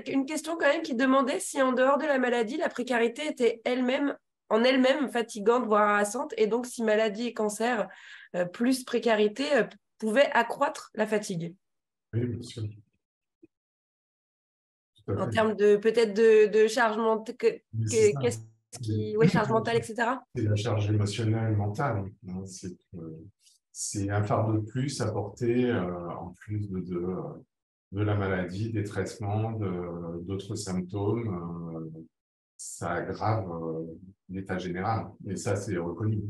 une question quand même qui demandait si en dehors de la maladie, la précarité était en elle-même fatigante, voire harassante, et donc si maladie et cancer plus précarité pouvaient accroître la fatigue. Oui, bien sûr. Tout à En fait. termes de peut-être de charge mentale, Mais c'est ça. qu'est-ce qui, ouais, charge mentale, etc. C'est la charge émotionnelle, mentale, hein. C'est un fardeau de plus à porter, en plus de la maladie, des traitements, d'autres symptômes. Ça aggrave l'état général. Et ça, c'est reconnu.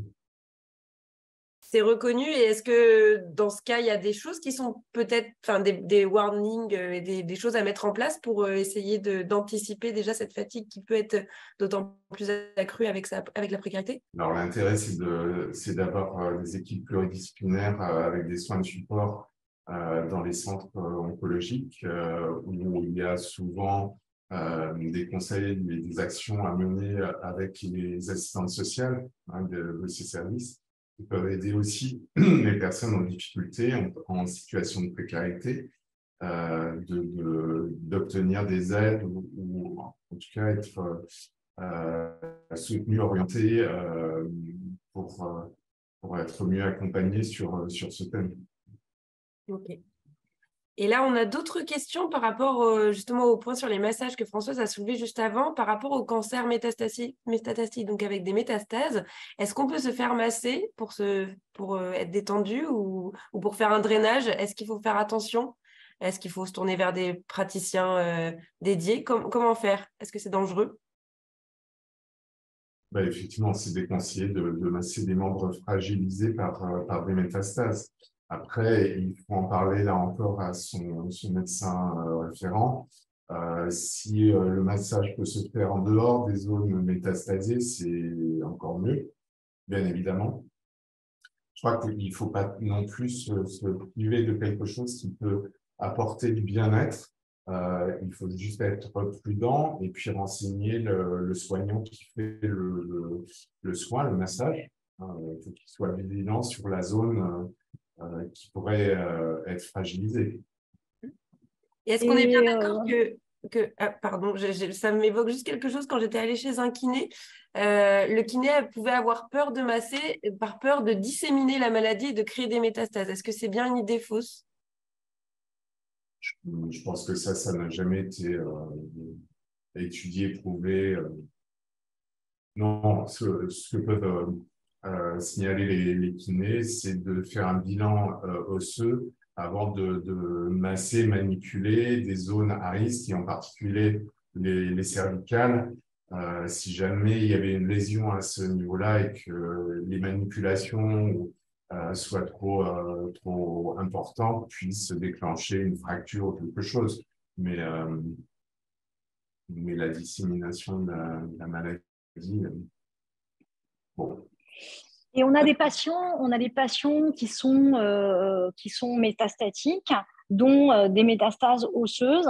C'est reconnu. Et est-ce que dans ce cas, il y a des choses qui sont peut-être, enfin, des warnings et des choses à mettre en place pour essayer d'anticiper déjà cette fatigue qui peut être d'autant plus accrue avec la précarité? Alors, l'intérêt, c'est d'avoir des équipes pluridisciplinaires avec des soins de support dans les centres oncologiques où il y a souvent des conseils et des actions à mener avec les assistantes sociales, hein, de ces services qui peuvent aider aussi les personnes en difficulté, en situation de précarité, d'obtenir des aides ou en tout cas être soutenu, orienté pour être mieux accompagné sur ce thème. Ok. Et là, on a d'autres questions par rapport justement au point sur les massages que Françoise a soulevé juste avant, par rapport au cancer métastatique, donc avec des métastases. Est-ce qu'on peut se faire masser pour être détendu ou pour faire un drainage? Est-ce qu'il faut faire attention? Est-ce qu'il faut se tourner vers des praticiens dédiés? Comment faire? Est-ce que c'est dangereux? Bah, effectivement, c'est déconseillé de masser des membres fragilisés par des métastases. Après, il faut en parler là encore à son médecin référent. Si le massage peut se faire en dehors des zones métastasées, c'est encore mieux, bien évidemment. Je crois qu'il ne faut pas non plus se priver de quelque chose qui peut apporter du bien-être. Il faut juste être prudent et puis renseigner le soignant qui fait le soin, le massage. Il faut qu'il soit vigilant sur la zone qui pourrait être fragilisée. Et est-ce qu'on est bien Et d'accord pardon, ça m'évoque juste quelque chose quand j'étais allée chez un kiné. Le kiné pouvait avoir peur de masser par peur de disséminer la maladie et de créer des métastases. Est-ce que c'est bien une idée fausse? Je pense que ça n'a jamais été étudié, prouvé. Non, ce que peuvent signaler les kinés, c'est de faire un bilan osseux avant de masser, manipuler des zones à risque, et en particulier les cervicales. Si jamais il y avait une lésion à ce niveau-là et que les manipulations soient trop importantes, puissent déclencher une fracture ou quelque chose. Mais la dissémination de la maladie, bon. Et on a des patients qui sont métastatiques, dont des métastases osseuses.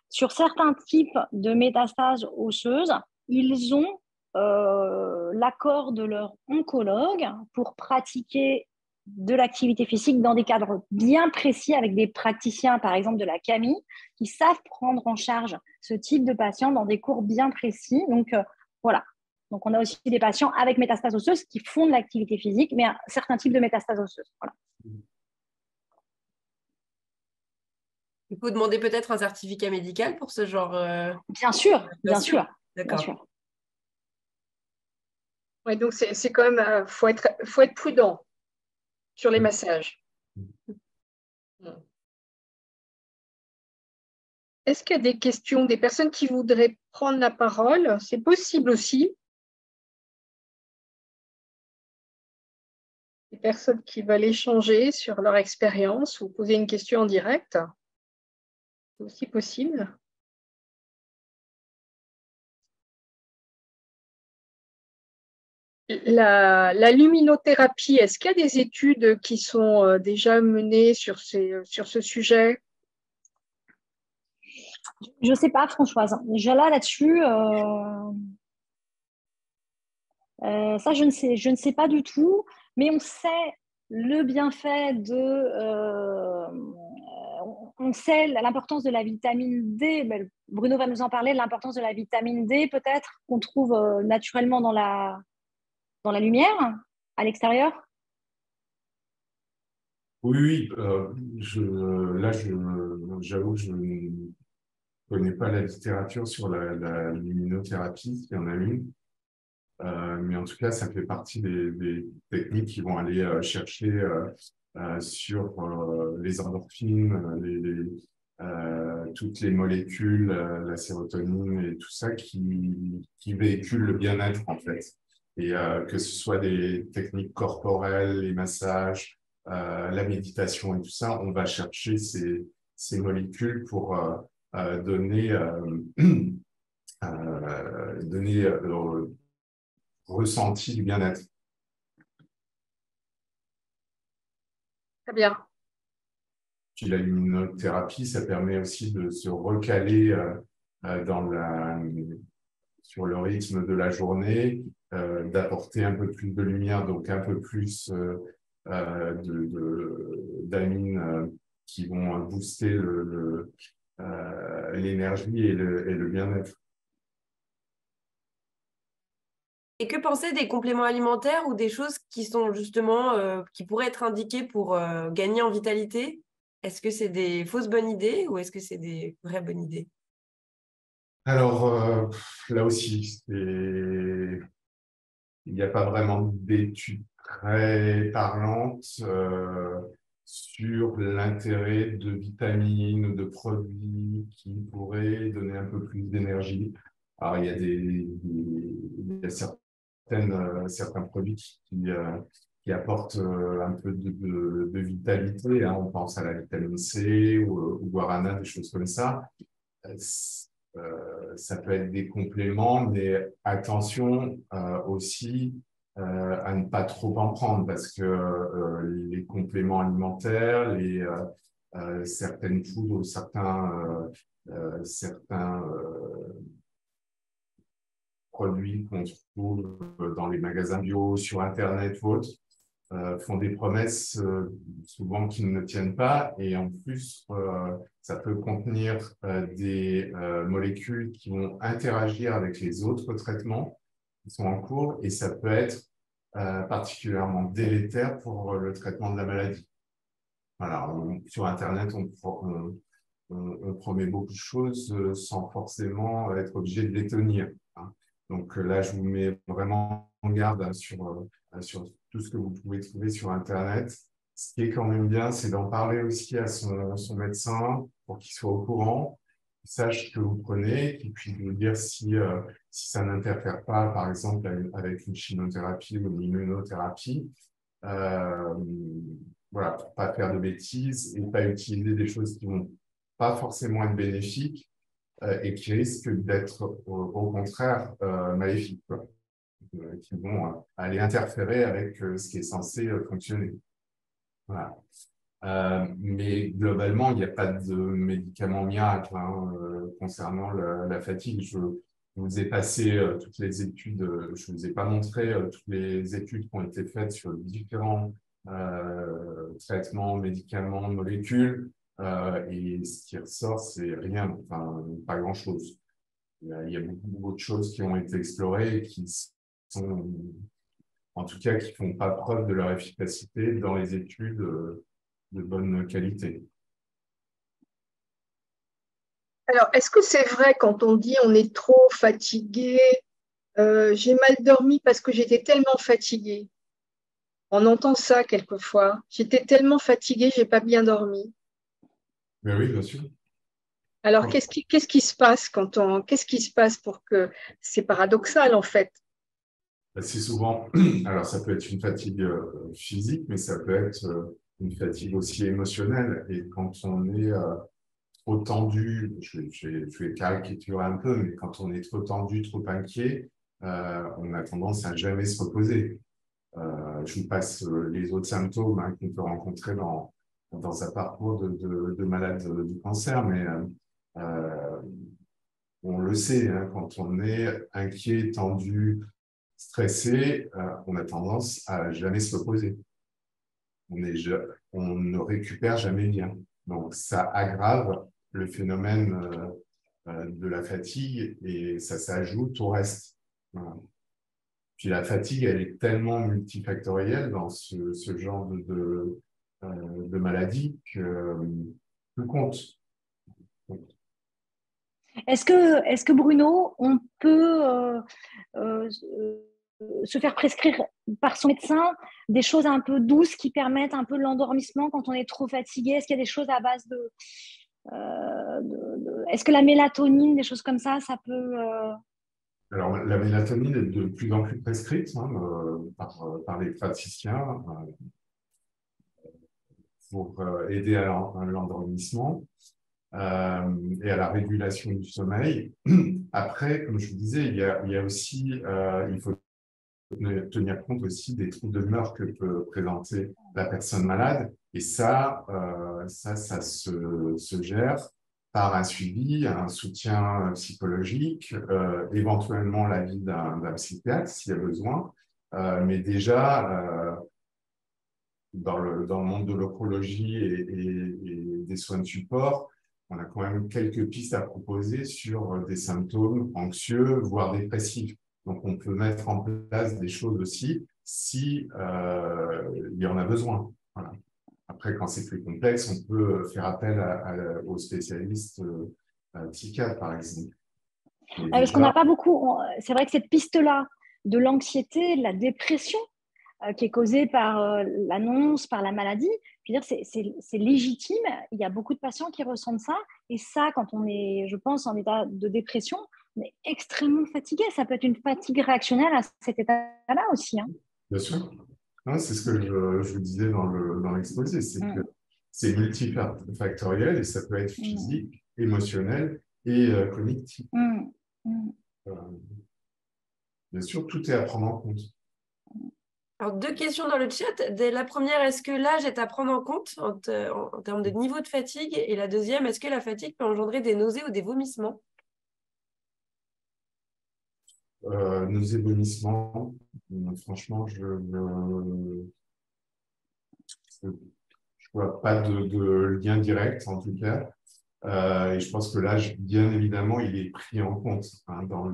Sur certains types de métastases osseuses, ils ont l'accord de leur oncologue pour pratiquer de l'activité physique dans des cadres bien précis avec des praticiens, par exemple de la CAMI, qui savent prendre en charge ce type de patients dans des cours bien précis. Donc, voilà. Donc, on a aussi des patients avec métastases osseuses qui font de l'activité physique, mais un certain type de métastases osseuses. Voilà. Il faut demander peut-être un certificat médical pour ce genre. Bien sûr, bien sûr, bien D'accord. sûr. Ouais, donc c'est quand même, faut être prudent sur les massages. Est-ce qu'il y a des questions, des personnes qui voudraient prendre la parole? C'est possible aussi. Des personnes qui veulent échanger sur leur expérience ou poser une question en direct. C'est aussi possible. La luminothérapie, est-ce qu'il y a des études qui sont déjà menées sur ce sujet? Je ne sais pas, Françoise. Déjà là-dessus, ça, je ne sais pas du tout, mais on sait le bienfait on on sait l'importance de la vitamine D. Bruno va nous en parler, l'importance de la vitamine D, peut-être, qu'on trouve naturellement dans la lumière, à l'extérieur. Oui, j'avoue que je ne connais pas la littérature sur la luminothérapie, s'il y en a une. Mais en tout cas, ça fait partie des techniques qui vont aller chercher sur les endorphines, toutes les molécules, la sérotonine et tout ça qui véhiculent le bien-être en fait. Et que ce soit des techniques corporelles, les massages, la méditation et tout ça, on va chercher ces molécules pour donner, donner ressenti du bien-être. Très bien. Puis la luminothérapie, ça permet aussi de se recaler sur le rythme de la journée, d'apporter un peu plus de lumière, donc un peu plus d'amines qui vont booster l'énergie et le bien-être. Et que penser des compléments alimentaires ou des choses qui sont justement, qui pourraient être indiquées pour gagner en vitalité? Est-ce que c'est des fausses bonnes idées ou est-ce que c'est des vraies bonnes idées? Alors, là aussi, il n'y a pas vraiment d'études très parlantes sur l'intérêt de vitamines ou de produits qui pourraient donner un peu plus d'énergie. Alors, il y a certains produits qui apportent un peu de vitalité, hein. On pense à la vitamine C ou au guarana, des choses comme ça. Ça peut être des compléments, mais attention aussi à ne pas trop en prendre parce que les compléments alimentaires, certaines poudres, certains produits qu'on trouve dans les magasins bio, sur Internet ou autres, font des promesses souvent qui ne tiennent pas et en plus ça peut contenir des molécules qui vont interagir avec les autres traitements qui sont en cours et ça peut être particulièrement délétère pour le traitement de la maladie. Voilà, sur Internet, on promet beaucoup de choses sans forcément être obligé de les tenir, hein. Donc là, je vous mets vraiment en garde sur tout ce que vous pouvez trouver sur Internet. Ce qui est quand même bien, c'est d'en parler aussi à son médecin pour qu'il soit au courant, qu'il sache ce que vous prenez, qu'il puisse vous dire si ça n'interfère pas, par exemple, avec une chimiothérapie ou une immunothérapie. Voilà, pour ne pas faire de bêtises et ne pas utiliser des choses qui ne vont pas forcément être bénéfiques et qui risquent d'être au contraire maléfiques, quoi. Qui vont aller interférer avec ce qui est censé fonctionner. Voilà. Mais globalement, il n'y a pas de médicament miracle hein, concernant la fatigue. Je vous ai passé toutes les études, je ne vous ai pas montré toutes les études qui ont été faites sur différents traitements, médicaments, molécules. Et ce qui ressort, c'est rien, enfin, pas grand-chose. Il y a beaucoup de choses qui ont été explorées et qui sont, en tout cas, qui ne font pas preuve de leur efficacité dans les études de bonne qualité. Alors, est-ce que c'est vrai quand on dit on est trop fatigué, j'ai mal dormi parce que j'étais tellement fatiguée? On entend ça quelquefois. J'étais tellement fatiguée, j'ai pas bien dormi. Mais oui, bien sûr. Alors, qu'est-ce qui se passe qu'est-ce qui se passe pour que c'est paradoxal en fait? C'est souvent, alors ça peut être une fatigue physique, mais ça peut être une fatigue aussi émotionnelle. Et quand on est trop tendu, je vais caricaturer un peu, mais quand on est trop tendu, trop inquiet, on a tendance à jamais se reposer. Je vous passe les autres symptômes hein, qu'on peut rencontrer dans un parcours de malade du cancer, mais on le sait, hein, quand on est inquiet, tendu, stressé, on a tendance à jamais se reposer. On ne récupère jamais bien. Donc, ça aggrave le phénomène de la fatigue et ça s'ajoute au reste. Voilà. Puis la fatigue, elle est tellement multifactorielle dans ce genre de maladie que tout compte. Est-ce que Bruno, on peut euh, se faire prescrire par son médecin des choses un peu douces qui permettent un peu l'endormissement quand on est trop fatigué? Est-ce qu'il y a des choses à base est-ce que la mélatonine, des choses comme ça peut… Alors, la mélatonine est de plus en plus prescrite par les praticiens pour aider à l'endormissement et à la régulation du sommeil. Après, comme je vous disais, il y a aussi, il faut tenir compte aussi des troubles de l'humeur que peut présenter la personne malade. Et ça se gère par un suivi, un soutien psychologique, éventuellement l'avis d'un psychiatre s'il y a besoin. Mais déjà, dans le monde de l'oncologie et des soins de support, on a quand même quelques pistes à proposer sur des symptômes anxieux, voire dépressifs. Donc, on peut mettre en place des choses aussi si il y en a besoin. Voilà. Après, quand c'est plus complexe, on peut faire appel aux spécialistes psychiatres, par exemple. Parce qu'on n'a pas beaucoup… C'est vrai que cette piste-là de l'anxiété, de la dépression, qui est causée par l'annonce, par la maladie, je veux dire, c'est légitime. Il y a beaucoup de patients qui ressentent ça. Et ça, quand on est, je pense, en état de dépression, on est extrêmement fatigué. Ça peut être une fatigue réactionnelle à cet état-là aussi. Hein. Bien sûr. C'est ce que je vous disais dans l'exposé, c'est que c'est multifactoriel et ça peut être physique, émotionnel et cognitif. Bien sûr, tout est à prendre en compte. Alors, 2 questions dans le chat. La première, est-ce que l'âge est à prendre en compte en termes de niveau de fatigue? Et la deuxième, est-ce que la fatigue peut engendrer des nausées ou des vomissements? Nausées, vomissements, franchement, je vois pas de lien direct, en tout cas. Et je pense que l'âge, bien évidemment, il est pris en compte dans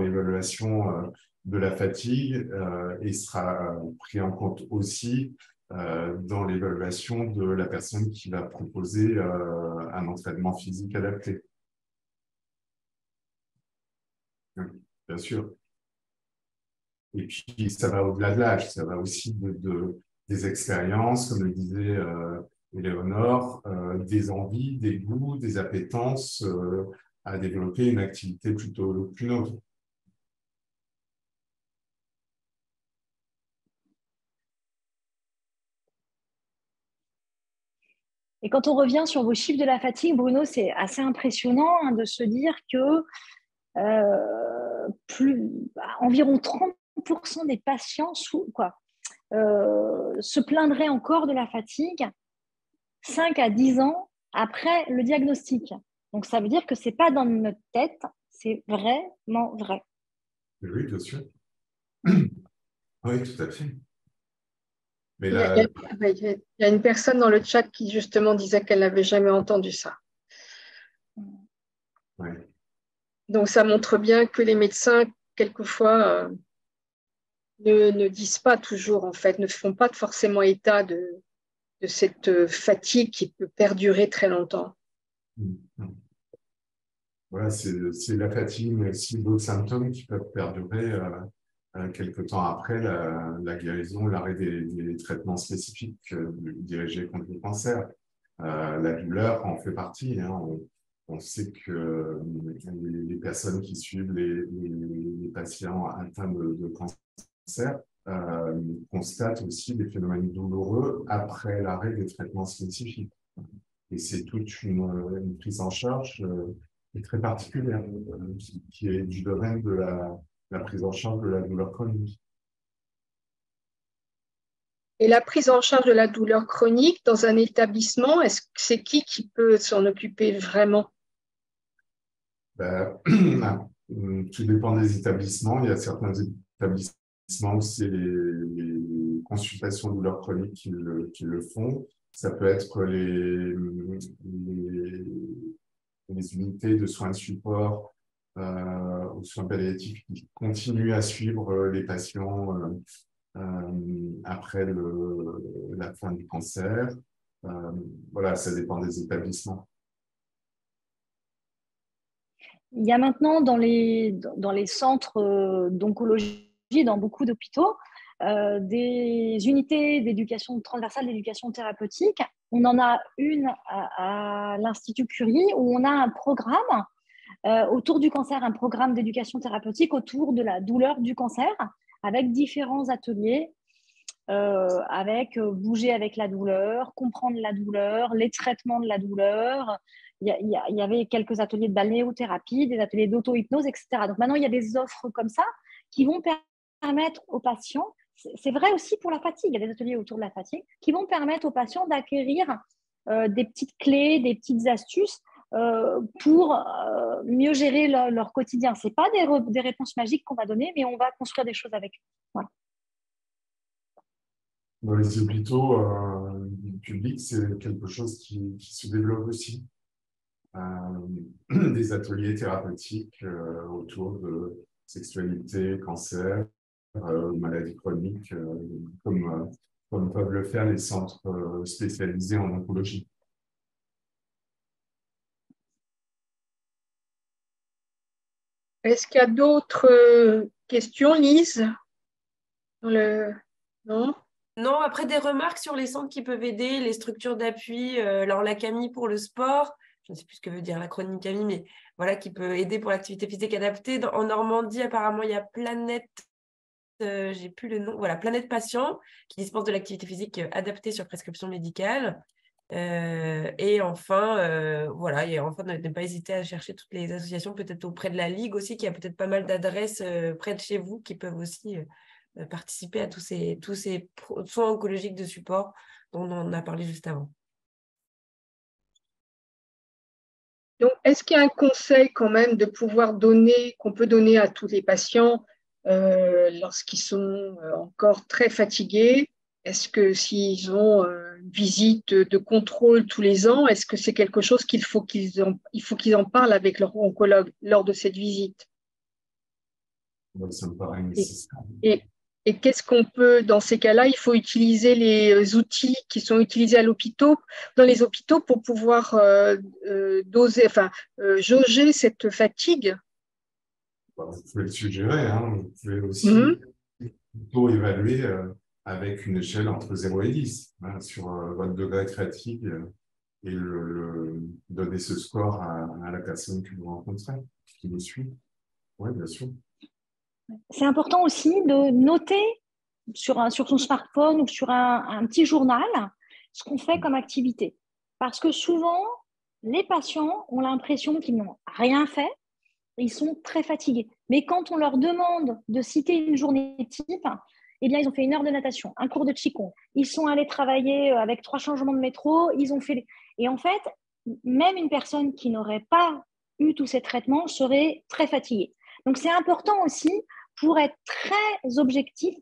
l'évaluation de la fatigue et sera pris en compte aussi dans l'évaluation de la personne qui va proposer un entraînement physique adapté. Bien sûr. Et puis, ça va au-delà de l'âge, ça va aussi des expériences, comme le disait Éléonore, des envies, des goûts, des appétences à développer une activité plutôt qu'une autre. Et quand on revient sur vos chiffres de la fatigue, Bruno, c'est assez impressionnant de se dire que environ 30% des patients se plaindraient encore de la fatigue 5 à 10 ans après le diagnostic. Donc, ça veut dire que ce n'est pas dans notre tête, c'est vraiment vrai. Oui, bien sûr. Oui, tout à fait. Mais il y a une personne dans le chat qui justement disait qu'elle n'avait jamais entendu ça. Oui. Donc, ça montre bien que les médecins, quelquefois, ne disent pas toujours, en fait, ne font pas forcément état de cette fatigue qui peut perdurer très longtemps. Voilà, c'est la fatigue, mais aussi d'autres symptômes qui peuvent perdurer quelque temps après la guérison, l'arrêt des traitements spécifiques dirigés contre le cancer. La douleur en fait partie. Hein. On sait que les personnes qui suivent les patients atteints de cancer constatent aussi des phénomènes douloureux après l'arrêt des traitements spécifiques. Et c'est toute une prise en charge très particulière qui est du domaine de la prise en charge de la douleur chronique. Et la prise en charge de la douleur chronique dans un établissement, est-ce que c'est qui peut s'en occuper vraiment? Tout dépend des établissements. Il y a certains établissements où c'est les consultations douleur chronique qui le font. Ça peut être les unités de soins de support aux soins palliatifs qui continuent à suivre les patients après la fin du cancer. Voilà, ça dépend des établissements. Il y a maintenant dans les centres d'oncologie, dans beaucoup d'hôpitaux, des unités d'éducation transversale d'éducation thérapeutique. On en a une à l'Institut Curie où on a un programme autour du cancer, un programme d'éducation thérapeutique autour de la douleur du cancer, avec différents ateliers, avec bouger avec la douleur, comprendre la douleur, les traitements de la douleur. Il y avait quelques ateliers de balnéothérapie, des ateliers d'auto-hypnose, etc. Donc maintenant, il y a des offres comme ça qui vont permettre aux patients, c'est vrai aussi pour la fatigue, il y a des ateliers autour de la fatigue, qui vont permettre aux patients d'acquérir des petites clés, des petites astuces pour mieux gérer leur quotidien. Ce n'est pas des réponses magiques qu'on va donner, mais on va construire des choses avec eux. Voilà. Dans les hôpitaux publics, c'est quelque chose qui se développe aussi. Des ateliers thérapeutiques autour de sexualité, cancer, maladies chroniques, comme peuvent le faire les centres spécialisés en oncologie. Est-ce qu'il y a d'autres questions, Lise? Non? Non, après des remarques sur les centres qui peuvent aider, les structures d'appui, alors la CAMI pour le sport, je ne sais plus ce que veut dire l'acronyme CAMI, mais voilà, qui peut aider pour l'activité physique adaptée. En Normandie, apparemment, il y a Planète, j'ai plus le nom, voilà, Planète Patient, qui dispense de l'activité physique adaptée sur prescription médicale. Et enfin, voilà, et enfin, ne pas hésiter à chercher toutes les associations, peut-être auprès de la Ligue aussi, qui a peut-être pas mal d'adresses près de chez vous, qui peuvent aussi participer à tous ces soins oncologiques de support dont on a parlé juste avant. Donc, est-ce qu'il y a un conseil quand même de pouvoir donner, qu'on peut donner à tous les patients lorsqu'ils sont encore très fatigués? Est-ce que s'ils ont une visite de contrôle tous les ans, est-ce que c'est quelque chose qu'il faut qu'ils en parlent avec leur oncologue lors de cette visite? Ça me paraît nécessaire. Et qu'est-ce qu'on peut, dans ces cas-là, il faut utiliser les outils qui sont utilisés dans les hôpitaux pour pouvoir jauger cette fatigue. Vous pouvez le suggérer, hein. Vous pouvez aussi plutôt évaluer avec une échelle entre 0 et 10 hein, sur votre degré de fatigue et donner ce score à la personne que vous rencontrez, qui vous suit. Oui, bien sûr. C'est important aussi de noter sur son smartphone ou sur un petit journal ce qu'on fait comme activité. Parce que souvent, les patients ont l'impression qu'ils n'ont rien fait, ils sont très fatigués. Mais quand on leur demande de citer une journée type, eh bien, ils ont fait 1 heure de natation, un cours de qigong, ils sont allés travailler avec 3 changements de métro, ils ont fait… Et en fait, même une personne qui n'aurait pas eu tous ces traitements serait très fatiguée. Donc, c'est important aussi, pour être très objectif,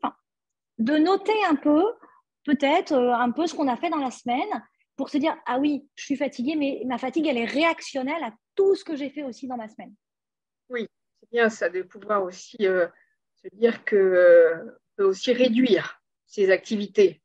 de noter un peu, peut-être un peu ce qu'on a fait dans la semaine, pour se dire, ah oui, je suis fatiguée, mais ma fatigue, elle est réactionnelle à tout ce que j'ai fait aussi dans ma semaine. Oui, c'est bien ça, de pouvoir aussi se dire qu'on peut aussi réduire ces activités.